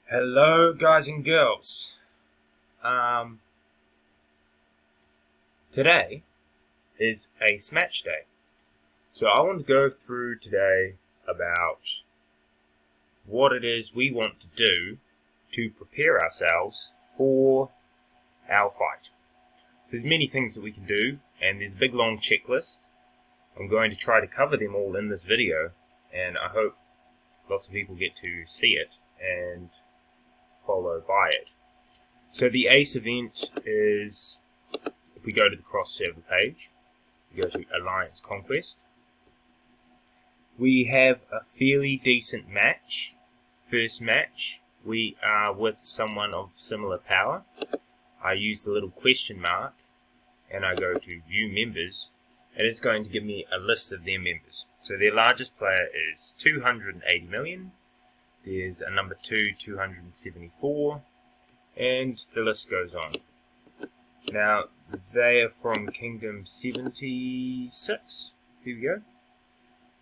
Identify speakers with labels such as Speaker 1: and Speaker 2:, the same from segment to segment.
Speaker 1: Hello, guys and girls. Um, Today is a Smatch Day, so I want to go through today about what it is we want to do to prepare ourselves for our fight. There's many things that we can do, and there's a big long checklist. I'm going to try to cover them all in this video, and I hope lots of people get to see it and follow by it. So the ACE event is, if we go to the cross server page, we go to Alliance Conquest, we have a fairly decent match. First match, we are with someone of similar power. I use the little question mark and I go to view members, and it's going to give me a list of their members. So their largest player is 280 million, there's a number 2, 274, and the list goes on. Now, they are from Kingdom 76. Here we go.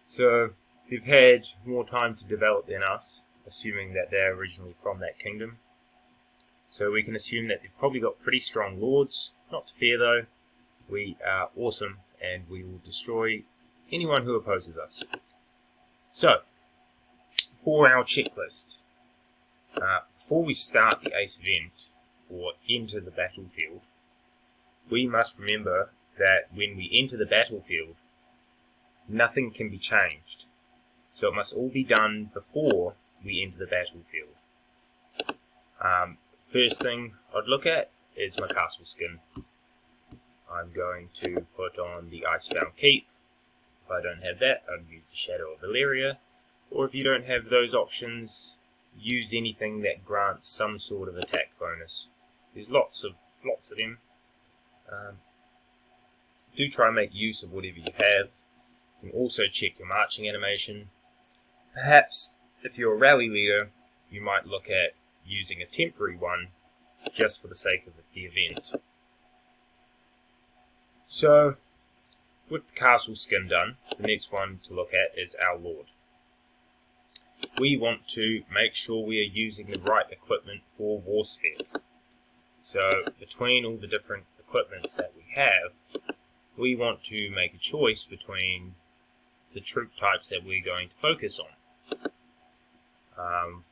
Speaker 1: So, they've had more time to develop than us, assuming that they're originally from that kingdom. So we can assume that they've probably got pretty strong lords. Not to fear though. We are awesome, and we will destroy anyone who opposes us. So, for our checklist, before we start the ACE event, or enter the battlefield, we must remember that when we enter the battlefield, nothing can be changed. So it must all be done before we enter the battlefield. First thing I'd look at is my castle skin. I'm going to put on the Icebound Keep. If I don't have that, I'd use the Shadow of Valeria. Or if you don't have those options, use anything that grants some sort of attack bonus. There's lots of them. Do try and make use of whatever you have. You can also check your marching animation. Perhaps if you're a rally leader, you might look at using a temporary one just for the sake of the event. So, with the castle skin done, the next one to look at is our lord. We want to make sure we are using the right equipment for war spec. So, between all the different equipments that we have, we want to make a choice between the troop types that we're going to focus on.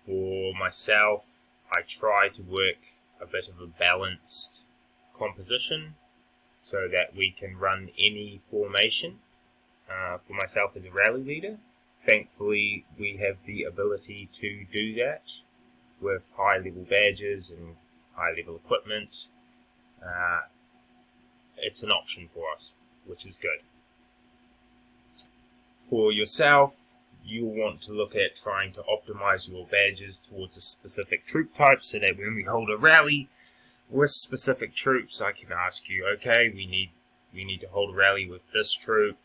Speaker 1: For myself, I try to work a bit of a balanced composition so that we can run any formation. For myself as a rally leader, thankfully we have the ability to do that with high level badges and high level equipment. It's an option for us, which is good. For yourself, you'll want to look at trying to optimize your badges towards a specific troop type, so that when we hold a rally with specific troops, I can ask you, okay, we need to hold a rally with this troop,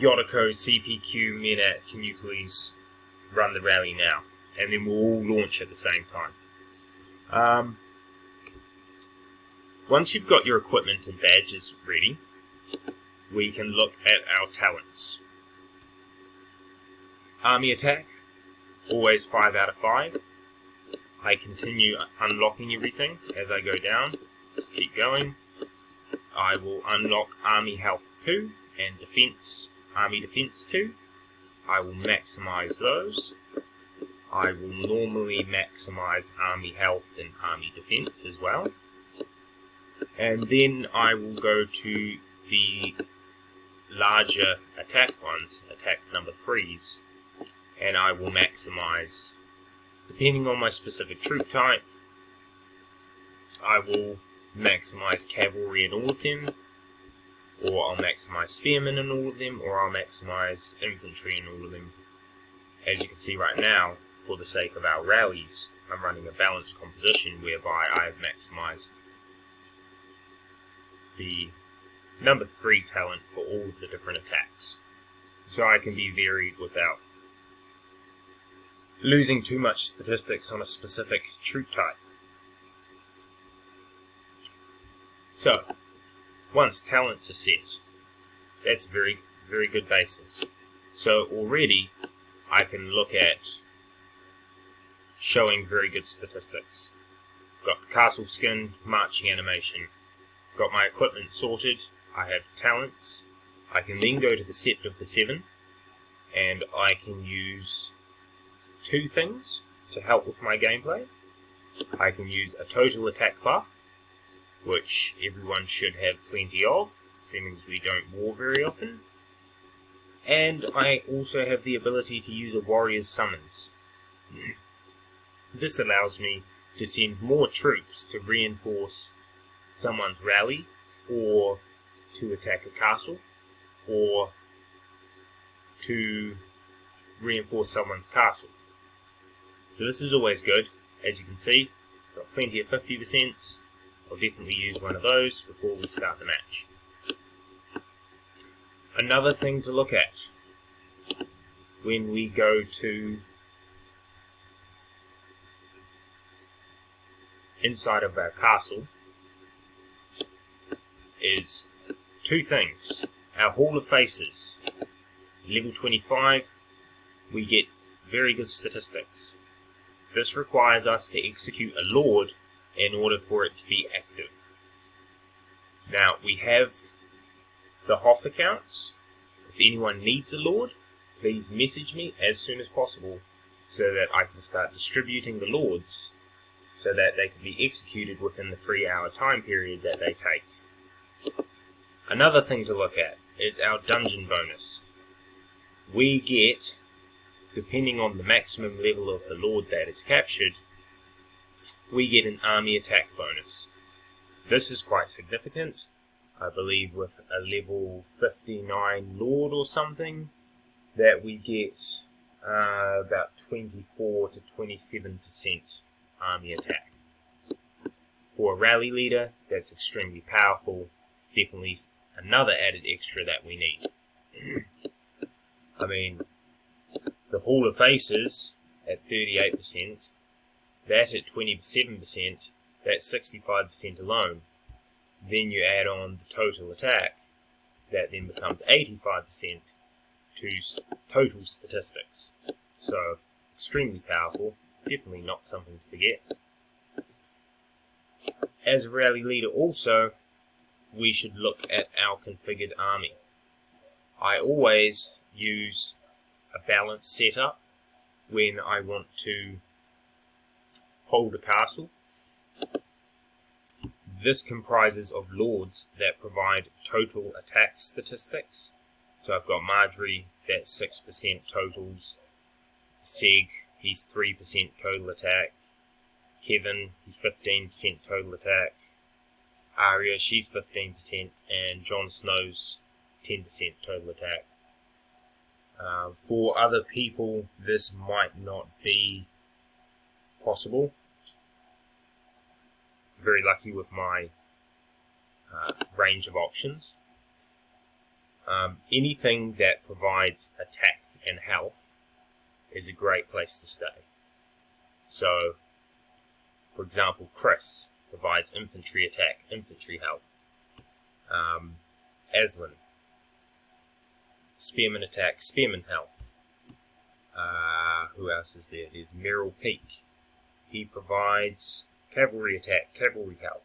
Speaker 1: Yotoko, CPQ, Menet, can you please run the rally now? And then we'll all launch at the same time. Once you've got your equipment and badges ready, we can look at our talents. Army attack, always 5 out of 5. I continue unlocking everything as I go down. Just keep going. I will unlock Army Health 2 and Army Defense 2. I will maximize those. I will normally maximize Army Health and Army Defense as well. And then I will go to the larger attack ones, attack number 3s, and I will maximize, depending on my specific troop type, I will maximize cavalry in all of them, or I'll maximize spearmen in all of them, or I'll maximize infantry in all of them. As you can see right now, for the sake of our rallies, I'm running a balanced composition whereby I have maximized the number 3 talent for all of the different attacks, so I can be varied without losing too much statistics on a specific troop type. So, once talents are set, that's a very, very good basis. So already I can look at showing very good statistics. Got the castle skin, marching animation. Got my equipment sorted. I have talents. I can then go to the Sept of the Seven, and I can use two things to help with my gameplay. I can use a total attack buff, which everyone should have plenty of, seeing as we don't war very often. And I also have the ability to use a warrior's summons. This allows me to send more troops to reinforce someone's rally, or to attack a castle, or to reinforce someone's castle. So this is always good. As you can see, got plenty of 50%. I'll definitely use one of those before we start the match. Another thing to look at when we go to inside of our castle is two things. Our Hall of Faces, level 25, we get very good statistics. This requires us to execute a lord in order for it to be active. Now, we have the Hoth accounts. If anyone needs a lord, please message me as soon as possible so that I can start distributing the lords so that they can be executed within the 3-hour time period that they take. Another thing to look at is our dungeon bonus. We get, depending on the maximum level of the lord that is captured, we get an army attack bonus. This is quite significant. I believe with a level 59 lord or something, that we get about 24 to 27% army attack. For a rally leader, that's extremely powerful. It's definitely another added extra that we need. I mean, the Hall of Faces at 38%, that at 27%, that's 65% alone. Then you add on the total attack, that then becomes 85% to total statistics. So, extremely powerful, definitely not something to forget. As a rally leader also, we should look at our configured army. I always use a balanced setup when I want to hold a castle. This comprises of lords that provide total attack statistics. So I've got Marjorie, that's 6% totals. Seg, he's 3% total attack. Kevin, he's 15% total attack. Arya, she's 15%. And Jon Snow's 10% total attack. For other people, this might not be possible. Very lucky with my range of options. Anything that provides attack and health is a great place to stay. So, for example, Chris provides infantry attack, infantry health. Aslan, spearman attack, spearman health. Who else is there? There's Merrill Peak. He provides cavalry attack, cavalry health.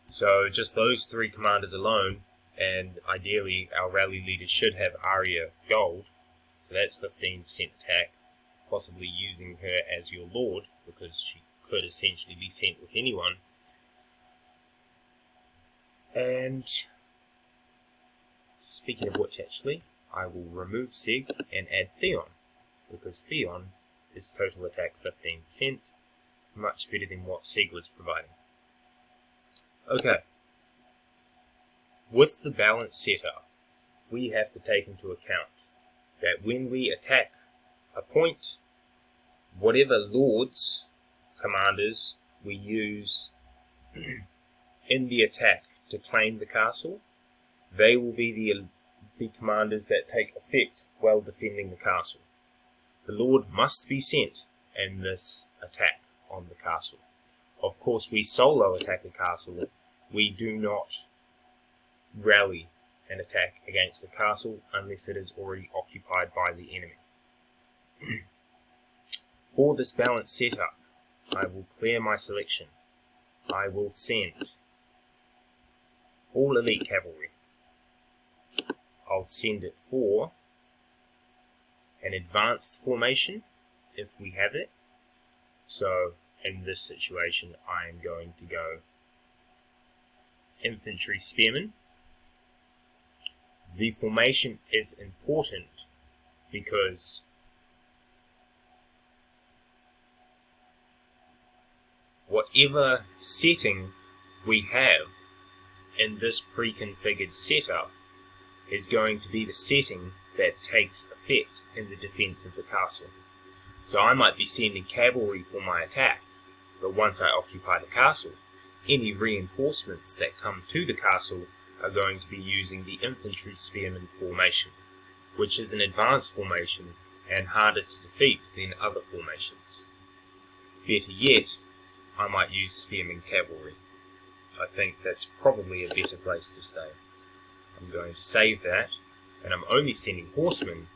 Speaker 1: So just those three commanders alone, and ideally our rally leader should have Arya Gold, so that's 15% attack, possibly using her as your lord, because she could essentially be sent with anyone. And speaking of which, actually, I will remove Seg and add Theon, because Theon is total attack 15%, much better than what Seg was providing. Okay, with the balance setup, we have to take into account that when we attack a point, whatever lords, commanders we use in the attack to claim the castle, they will be the commanders that take effect while defending the castle. The lord must be sent in this attack on the castle. Of course, we solo attack a castle. We do not rally and attack against the castle unless it is already occupied by the enemy. For this balanced setup, I will clear my selection. I will send all elite cavalry. I'll send it for an advanced formation, if we have it. So, in this situation, I am going to go infantry spearmen. The formation is important because whatever setting we have in this pre-configured setup is going to be the setting that takes effect in the defense of the castle. So I might be sending cavalry for my attack, but once I occupy the castle, any reinforcements that come to the castle are going to be using the infantry spearmen formation, which is an advanced formation and harder to defeat than other formations. Better yet, I might use spearmen cavalry. I think that's probably a better place to stay. I'm going to save that, and I'm only sending horsemen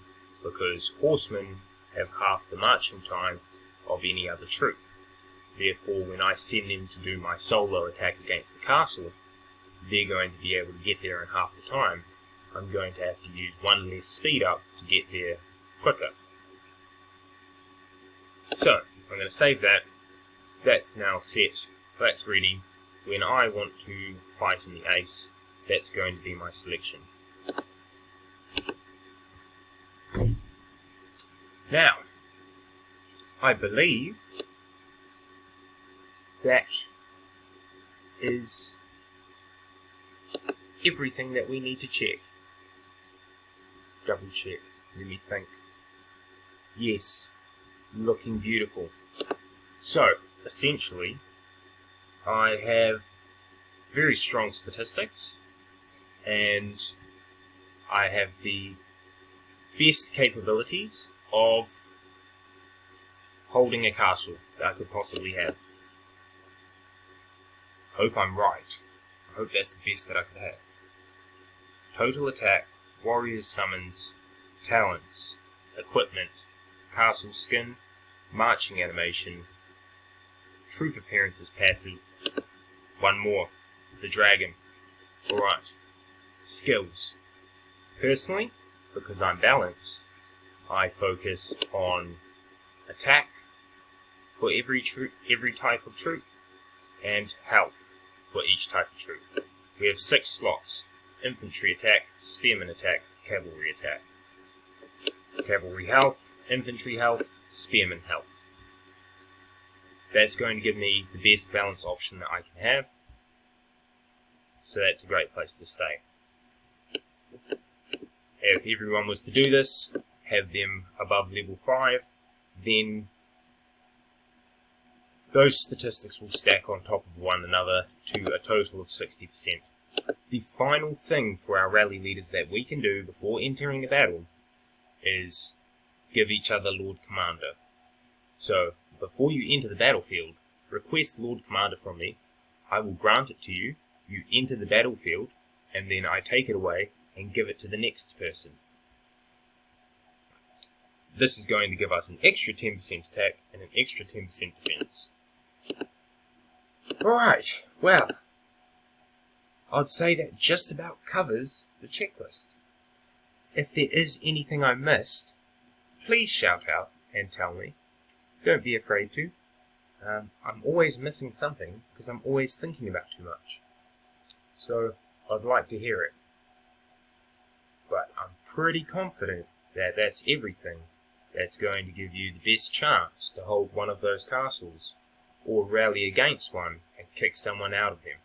Speaker 1: because horsemen have half the marching time of any other troop. Therefore, when I send them to do my solo attack against the castle, they're going to be able to get there in half the time. I'm going to have to use one less speed up to get there quicker. So, I'm going to save that. That's now set. That's ready. When I want to fight in the ace, that's going to be my selection. Now, I believe that is everything that we need to check. Double check. Let me think. Yes, looking beautiful. So, essentially, I have very strong statistics, and I have the best capabilities of holding a castle that I could possibly have. Hope I'm right. I hope that's the best that I could have. Total attack, warriors summons, talents, equipment, castle skin, marching animation, troop appearances passive, one more, the dragon. Alright, skills. Personally, because I'm balanced, I focus on attack for every type of troop, and health for each type of troop. We have 6 slots: infantry attack, spearman attack, cavalry attack. Cavalry health, infantry health, spearman health. That's going to give me the best balance option that I can have. So that's a great place to stay. If everyone was to do this, have them above level 5, then those statistics will stack on top of one another to a total of 60%. The final thing for our rally leaders that we can do before entering the battle is give each other Lord Commander. So, before you enter the battlefield, request Lord Commander from me. I will grant it to you. You enter the battlefield, and then I take it away and give it to the next person. This is going to give us an extra 10% attack and an extra 10% defense. Alright, well, I'd say that just about covers the checklist. If there is anything I missed, please shout out and tell me. Don't be afraid to. I'm always missing something because I'm always thinking about too much. So, I'd like to hear it. But I'm pretty confident that that's everything that's going to give you the best chance to hold one of those castles, or rally against one and kick someone out of them.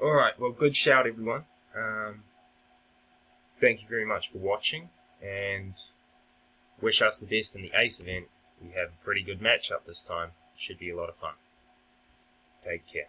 Speaker 1: Alright, well, good shout everyone. Thank you very much for watching, and wish us the best in the ACE event. We have a pretty good matchup this time. It should be a lot of fun. Take care.